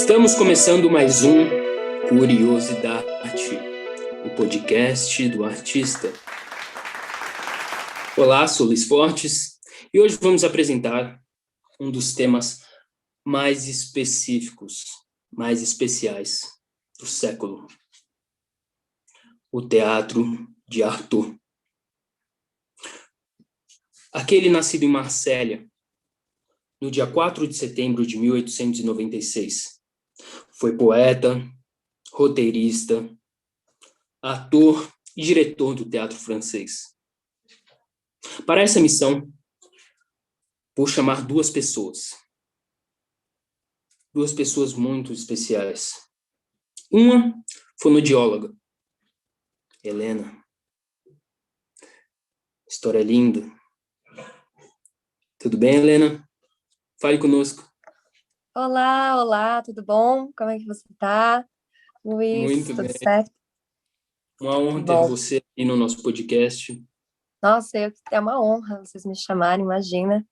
Estamos começando mais um Curiosidade, o podcast do artista. Olá, sou Luiz Fortes e hoje vamos apresentar um dos temas mais específicos, mais especiais do século: o teatro de Arthur. Aquele nascido em Marsella, no dia 4 de setembro de 1896. Foi poeta, roteirista, ator e diretor do teatro francês. Para essa missão, vou chamar duas pessoas muito especiais. Uma fonoaudióloga, Helena. História linda. Tudo bem, Helena? Fale conosco. Olá, tudo bom? Como é que você tá, Luiz? Muito Tudo bem. certo? Uma honra ter Bom, você aqui no nosso podcast. nossa, é uma honra vocês me chamarem, imagina.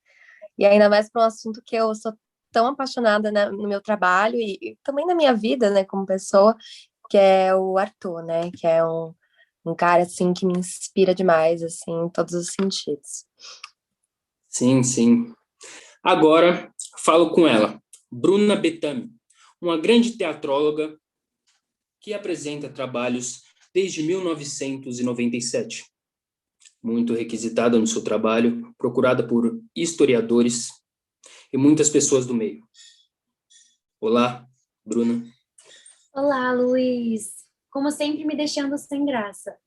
E ainda mais para um assunto que eu sou tão apaixonada, né, no meu trabalho e também na minha vida, né, como pessoa, que é o Arthur, né, que é um cara, assim, que me inspira demais, assim, em todos os sentidos. Sim. Agora, falo com ela, Bruna Betami, uma grande teatróloga que apresenta trabalhos desde 1997. Muito requisitada no seu trabalho, procurada por historiadores e muitas pessoas do meio. Olá, Bruna. Olá, Luiz. Como sempre, me deixando sem graça.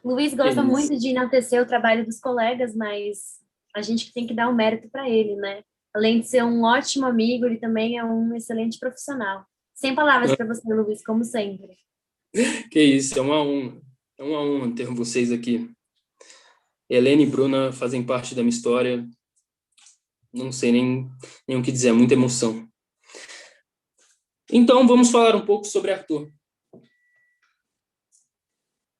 Luiz gosta muito de enaltecer o trabalho dos colegas, mas a gente tem que dar um mérito para ele, né? Além de ser um ótimo amigo, ele também é um excelente profissional. Sem palavras para você, Luiz, como sempre. Que isso, é uma honra. É uma honra ter vocês aqui. Helena e Bruna fazem parte da minha história. Não sei nem o que dizer, é muita emoção. Então, vamos falar um pouco sobre Arthur.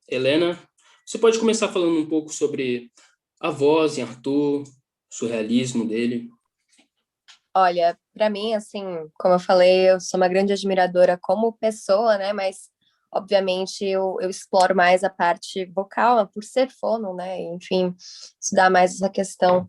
Helena, você pode começar falando um pouco sobre a voz em Arthur, o surrealismo dele? Olha, para mim, assim, como eu falei, eu sou uma grande admiradora como pessoa, né? Mas, obviamente, eu exploro mais a parte vocal, por ser fono, né? Enfim, estudar mais essa questão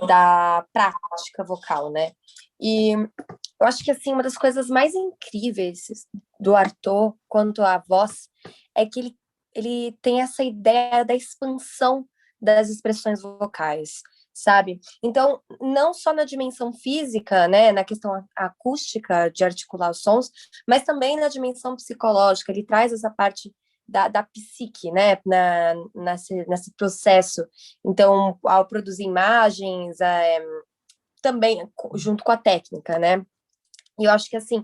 da prática vocal, né? E eu acho que, assim, uma das coisas mais incríveis do Arthur quanto à voz é que ele tem essa ideia da expansão das expressões vocais, sabe? Então, não só na dimensão física, né, na questão acústica de articular os sons, mas também na dimensão psicológica. Ele traz essa parte da psique, né, nesse processo. Então, ao produzir imagens, também junto com a técnica, né? E eu acho que, assim,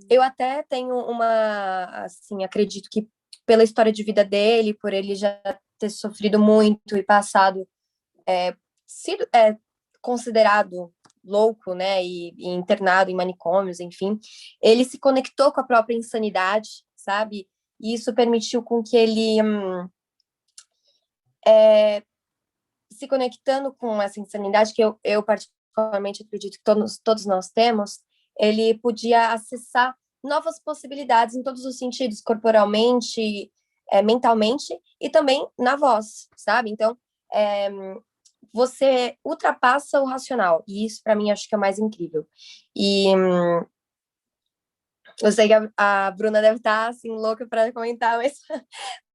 eu até tenho assim, acredito que pela história de vida dele, por ele já ter sofrido muito e passado, sido considerado louco, né, e internado em manicômios, enfim, ele se conectou com a própria insanidade, sabe? E isso permitiu com que ele, se conectando com essa insanidade, que eu particularmente acredito que todos nós temos, ele podia acessar novas possibilidades em todos os sentidos, corporalmente, mentalmente e também na voz, sabe? Então, você ultrapassa o racional, e isso para mim acho que é o mais incrível. E eu sei que a Bruna deve estar assim louca para comentar, mas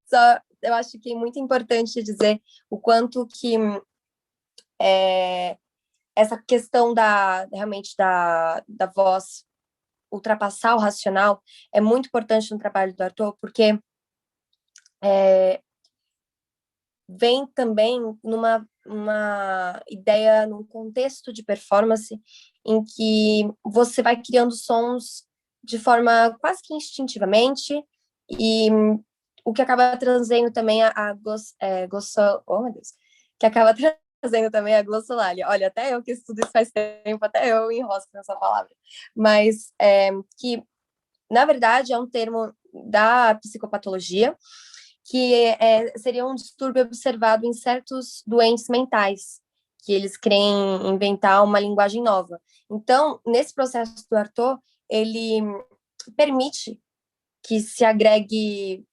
só eu acho que é muito importante dizer o quanto que essa questão realmente da voz ultrapassar o racional é muito importante no trabalho do Arthur, porque vem também numa ideia, num contexto de performance em que você vai criando sons de forma quase que instintivamente e o que acaba trazendo também oh, meu Deus, que acaba trazendo também a glossolalia. Olha, até eu que estudo isso faz tempo, até eu enrosco nessa palavra. Mas que, na verdade, é um termo da psicopatologia, que seria um distúrbio observado em certos doentes mentais, que eles querem inventar uma linguagem nova. Então, nesse processo do Arthur, ele permite que se agregue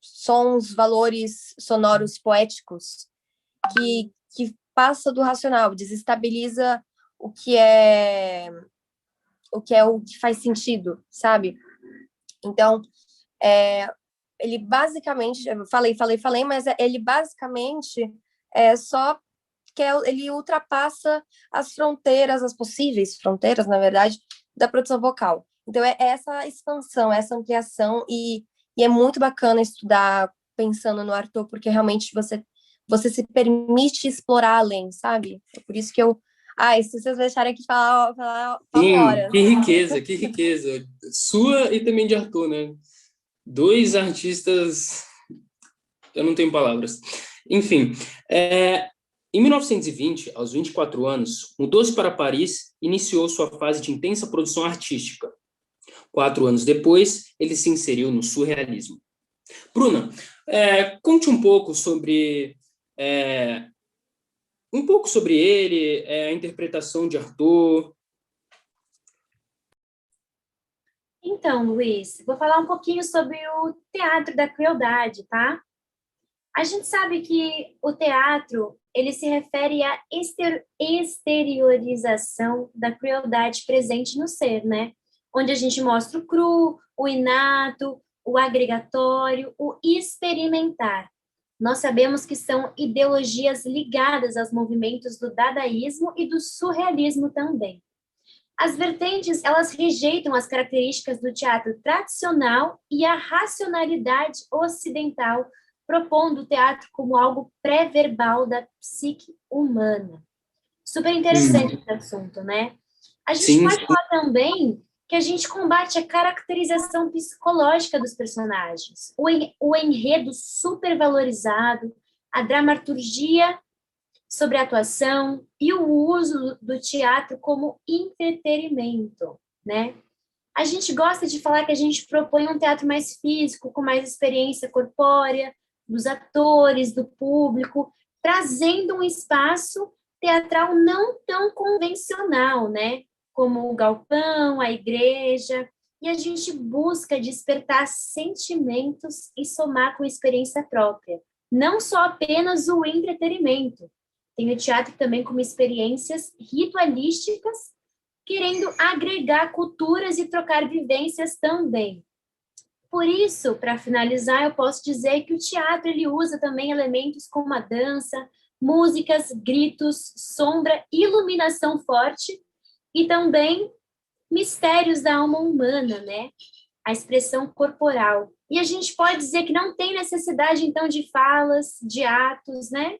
sons, valores sonoros poéticos que passa do racional, desestabiliza o que o que faz sentido, sabe? Então, ele basicamente, eu falei, mas ele basicamente só que ele ultrapassa as fronteiras, as possíveis fronteiras, na verdade, da produção vocal. Então, é essa expansão, essa ampliação, e é muito bacana estudar pensando no Arthur, porque realmente você se permite explorar além, sabe? É por isso que se vocês deixarem aqui falar Sim, horas. que riqueza. Sua e também de Arthur, né? Dois artistas, eu não tenho palavras. Enfim, em 1920, aos 24 anos, mudou-se para Paris e iniciou sua fase de intensa produção artística. 4 anos depois, ele se inseriu no surrealismo. Bruna, conte um pouco sobre ele, a interpretação de Arthur. Então, Luiz, vou falar um pouquinho sobre o teatro da crueldade, tá? A gente sabe que o teatro, ele se refere à exteriorização da crueldade presente no ser, né? Onde a gente mostra o cru, o inato, o agregatório, o experimentar. Nós sabemos que são ideologias ligadas aos movimentos do dadaísmo e do surrealismo também. As vertentes, elas rejeitam as características do teatro tradicional e a racionalidade ocidental, propondo o teatro como algo pré-verbal da psique humana. Super interessante esse assunto, né? A gente pode falar também que a gente combate a caracterização psicológica dos personagens, o enredo supervalorizado, a dramaturgia sobre a atuação e o uso do teatro como entretenimento, né? A gente gosta de falar que a gente propõe um teatro mais físico, com mais experiência corpórea, dos atores, do público, trazendo um espaço teatral não tão convencional, né? Como o galpão, a igreja, e a gente busca despertar sentimentos e somar com a experiência própria, não só apenas o entretenimento. Tem o teatro também como experiências ritualísticas, querendo agregar culturas e trocar vivências também. Por isso, para finalizar, eu posso dizer que o teatro ele usa também elementos como a dança, músicas, gritos, sombra, iluminação forte e também mistérios da alma humana, né? A expressão corporal. E a gente pode dizer que não tem necessidade, então, de falas, de atos, né?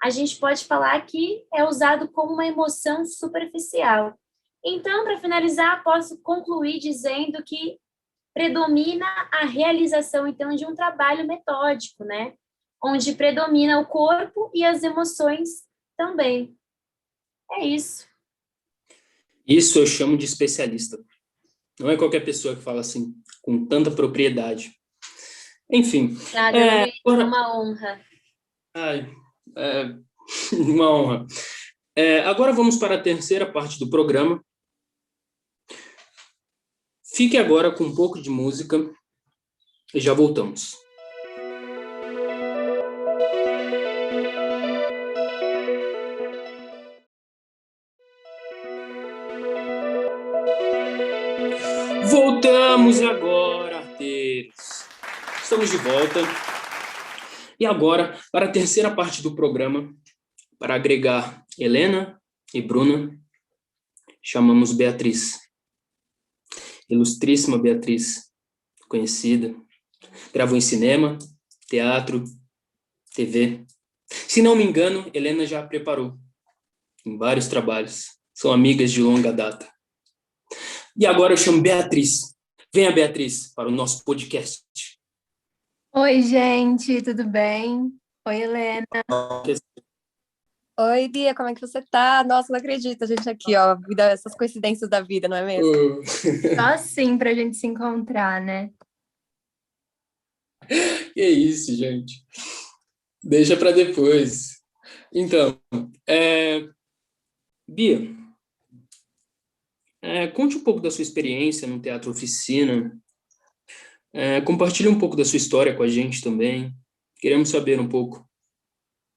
A gente pode falar que é usado como uma emoção superficial. Então, para finalizar, posso concluir dizendo que predomina a realização, então, de um trabalho metódico, né? Onde predomina o corpo e as emoções também. É isso. Isso eu chamo de especialista. Não é qualquer pessoa que fala assim, com tanta propriedade. Enfim. Obrigada, Luiz, é uma honra. Uma honra. Agora vamos para a terceira parte do programa. Fique agora com um pouco de música e já voltamos. Voltamos agora, arteiros. Estamos de volta. E agora, para a terceira parte do programa, para agregar Helena e Bruna, chamamos Beatriz. Ilustríssima Beatriz, conhecida. Gravou em cinema, teatro, TV. Se não me engano, Helena já a preparou em vários trabalhos. São amigas de longa data. E agora eu chamo Beatriz. Venha, Beatriz, para o nosso podcast. Oi, gente, tudo bem? Oi, Helena. Oi, Bia, como é que você tá? Nossa, não acredito, a gente aqui, ó, essas coincidências da vida, não é mesmo? Só assim pra gente se encontrar, né? Que isso, gente. Deixa para depois. Então, Bia, Conte um pouco da sua experiência no Teatro Oficina. Compartilhe um pouco da sua história com a gente também. Queremos saber um pouco.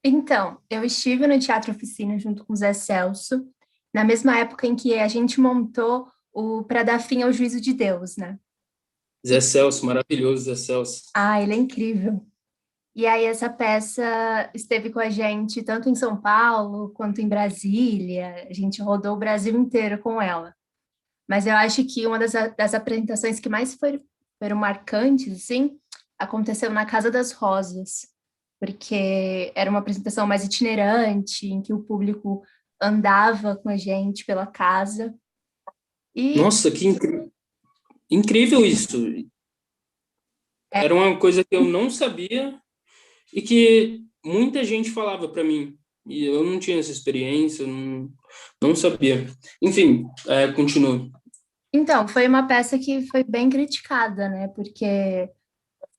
Então, eu estive no Teatro Oficina junto com o Zé Celso, na mesma época em que a gente montou o Para Dar Fim ao Juízo de Deus, né? Zé Celso, maravilhoso Zé Celso. Ah, ele é incrível. E aí essa peça esteve com a gente tanto em São Paulo quanto em Brasília. A gente rodou o Brasil inteiro com ela. Mas eu acho que uma das apresentações que mais foram marcantes, assim, aconteceu na Casa das Rosas, porque era uma apresentação mais itinerante, em que o público andava com a gente pela casa. E Nossa, que incrível isso! é, Era uma coisa que eu não sabia e que muita gente falava para mim. E eu não tinha essa experiência, eu não sabia. Enfim, continue. então, foi uma peça que foi bem criticada, né? Porque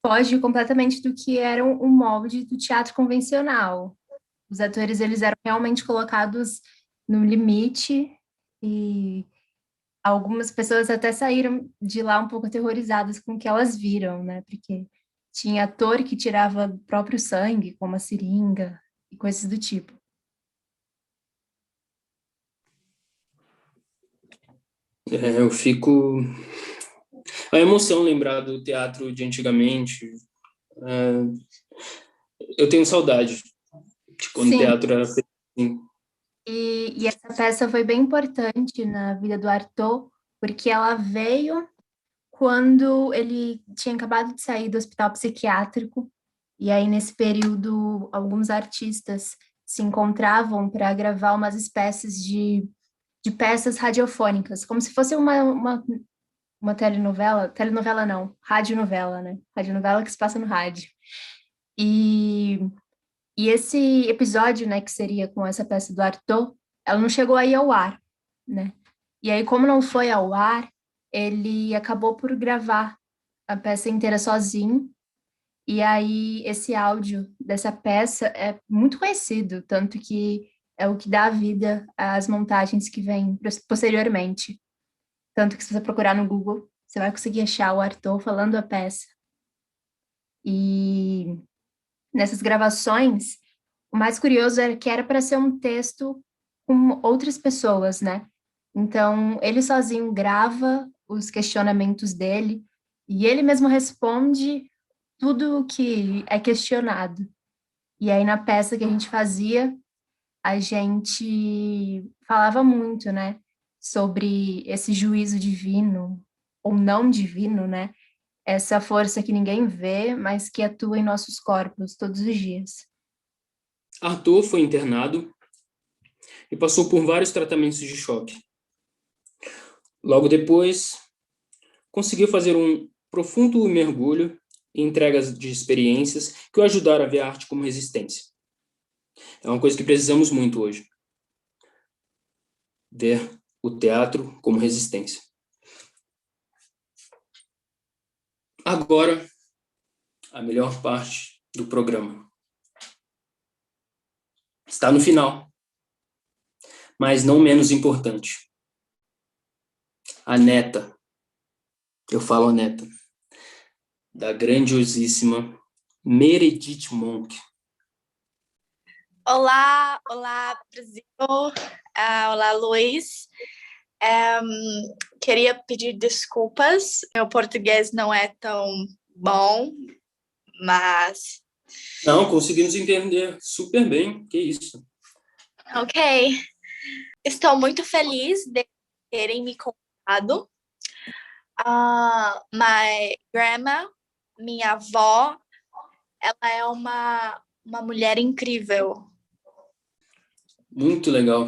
foge completamente do que era o molde do teatro convencional. Os atores, eles eram realmente colocados no limite e algumas pessoas até saíram de lá um pouco aterrorizadas com o que elas viram, né? Porque tinha ator que tirava o próprio sangue com uma seringa e coisas do tipo. Eu fico... A emoção lembrar do teatro de antigamente. Eu tenho saudade de quando o Sim, teatro era feito assim. e essa peça foi bem importante na vida do Arthur, porque ela veio quando ele tinha acabado de sair do hospital psiquiátrico, e aí nesse período alguns artistas se encontravam para gravar umas espécies de peças radiofônicas, como se fosse uma telenovela não, radionovela, né? Radionovela que se passa no rádio. E, e esse episódio, né, que seria com essa peça do Arthur, ela não chegou aí ao ar, né? E aí, como não foi ao ar, ele acabou por gravar a peça inteira sozinho. E aí, esse áudio dessa peça é muito conhecido, tanto que é o que dá vida às montagens que vêm posteriormente. Tanto que se você procurar no Google, você vai conseguir achar o Arthur falando a peça. E nessas gravações, o mais curioso era que era para ser um texto com outras pessoas, né? Então, ele sozinho grava os questionamentos dele e ele mesmo responde tudo o que é questionado. E aí, na peça que a gente fazia, a gente falava muito, né, sobre esse juízo divino, ou não divino, né? Essa força que ninguém vê, mas que atua em nossos corpos todos os dias. Arthur foi internado e passou por vários tratamentos de choque. Logo depois, conseguiu fazer um profundo mergulho em entregas de experiências que o ajudaram a ver a arte como resistência. É uma coisa que precisamos muito hoje. Ver o teatro como resistência. Agora, a melhor parte do programa. Está no final, mas não menos importante. A neta, eu falo a neta, da grandiosíssima Meredith Monk. Olá, olá, Brasil. Olá, Luiz. Queria pedir desculpas. Meu português não é tão bom, mas... Não, conseguimos entender super bem. Que isso. Ok. Estou muito feliz de terem me convidado. My grandma, minha avó, ela é uma mulher incrível. Muito legal.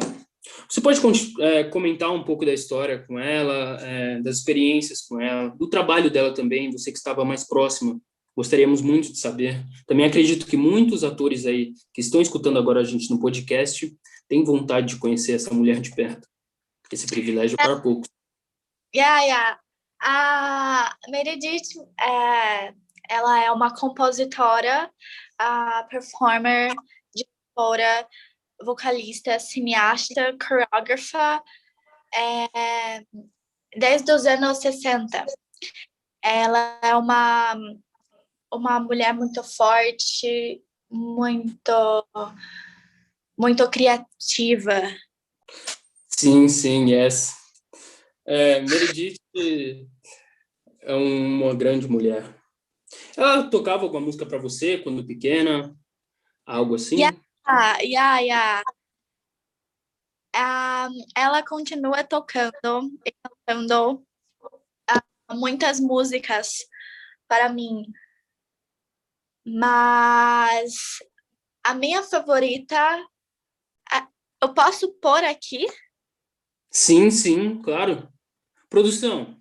Você pode comentar um pouco da história com ela, das experiências com ela, do trabalho dela também, você que estava mais próxima. Gostaríamos muito de saber. Também acredito que muitos atores aí que estão escutando agora a gente no podcast têm vontade de conhecer essa mulher de perto. Esse privilégio é para poucos. Yeah. A Meredith, ela é uma compositora, performer, diretora, vocalista, cineasta, coreógrafa, desde os anos 60. Ela é uma mulher muito forte, muito criativa. Sim, sim, yes. Meredith é uma grande mulher. Ela tocava alguma música para você quando pequena? Algo assim? Yeah. Ela continua tocando e cantando muitas músicas para mim, mas a minha favorita, eu posso pôr aqui? Sim, sim, claro. Produção.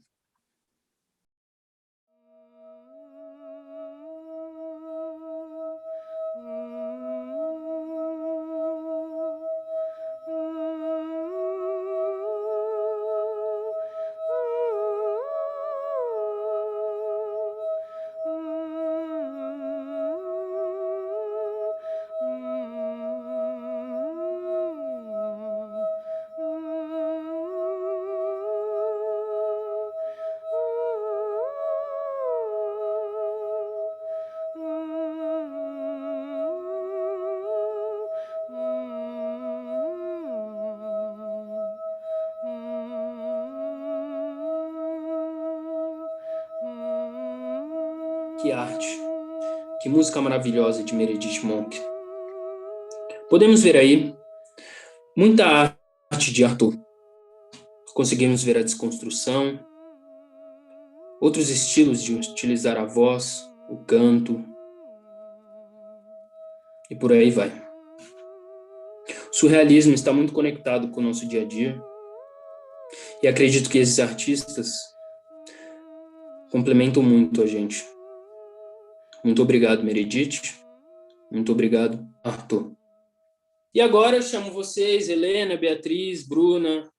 Que arte. Que música maravilhosa de Meredith Monk. Podemos ver aí muita arte de Arthur. Conseguimos ver a desconstrução, outros estilos de utilizar a voz, o canto, e por aí vai. O surrealismo está muito conectado com o nosso dia a dia, e acredito que esses artistas complementam muito a gente. Muito obrigado, Meredith. Muito obrigado, Arthur. E agora eu chamo vocês, Helena, Beatriz, Bruna,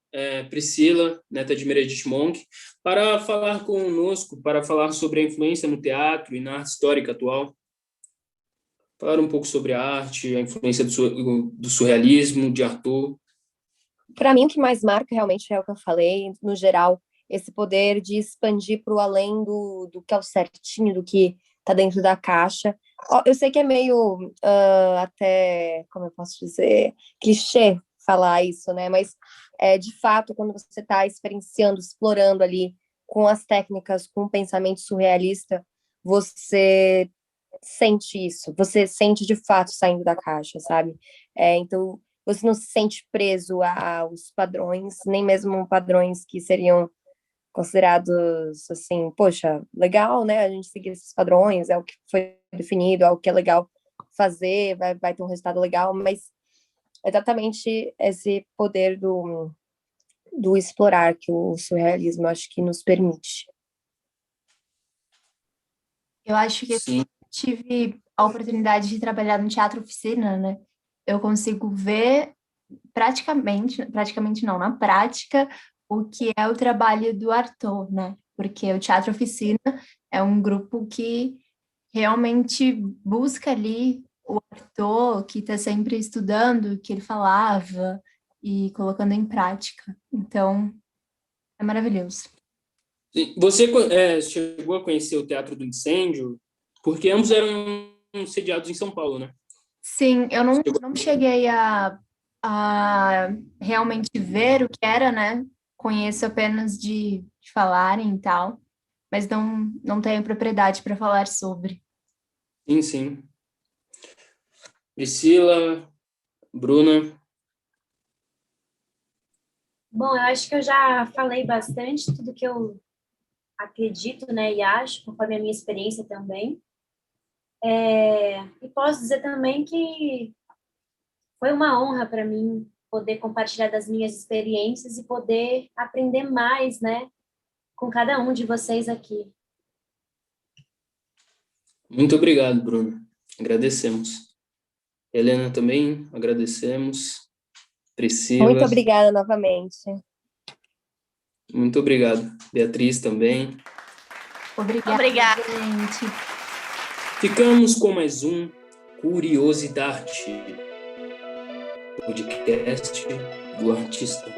Priscila, neta de Meredith Monk, para falar conosco, para falar sobre a influência no teatro e na arte histórica atual. Falar um pouco sobre a arte, a influência do surrealismo, de Arthur. Para mim, o que mais marca realmente é o que eu falei, no geral, esse poder de expandir para o além do que é o certinho, do que está dentro da caixa. Eu sei que é meio, até, como eu posso dizer, clichê falar isso, né? Mas, de fato, quando você está experienciando, explorando ali com as técnicas, com o pensamento surrealista, você sente isso, você sente de fato saindo da caixa, sabe? Então, você não se sente preso aos padrões, nem mesmo padrões que seriam considerados, assim, poxa, legal, né? A gente seguir esses padrões, é o que foi definido, é o que é legal fazer, vai ter um resultado legal, mas exatamente esse poder do explorar que o surrealismo, acho que nos permite. Eu acho que eu Sim. tive a oportunidade de trabalhar no teatro oficina, né? Eu consigo ver praticamente não, na prática, o que é o trabalho do Arthur, né? Porque o teatro oficina é um grupo que realmente busca ali o Arthur, que está sempre estudando o que ele falava e colocando em prática. Então, é maravilhoso. Você chegou a conhecer o Teatro do Incêndio? Porque ambos eram sediados em São Paulo, né? Sim, eu não cheguei a realmente ver o que era, né? Conheço apenas de falarem e tal, mas não tenho propriedade para falar sobre. Sim, sim. Priscila, Bruna. Bom, eu acho que eu já falei bastante tudo que eu acredito, né, e acho, conforme a minha experiência também. E posso dizer também que foi uma honra para mim poder compartilhar das minhas experiências e poder aprender mais, né, com cada um de vocês aqui. Muito obrigado, Bruna. Agradecemos. Helena também, agradecemos. Priscila. Muito obrigada novamente. Muito obrigado. Beatriz também. Obrigada, gente. Ficamos com mais um Curiosidade, podcast do artista.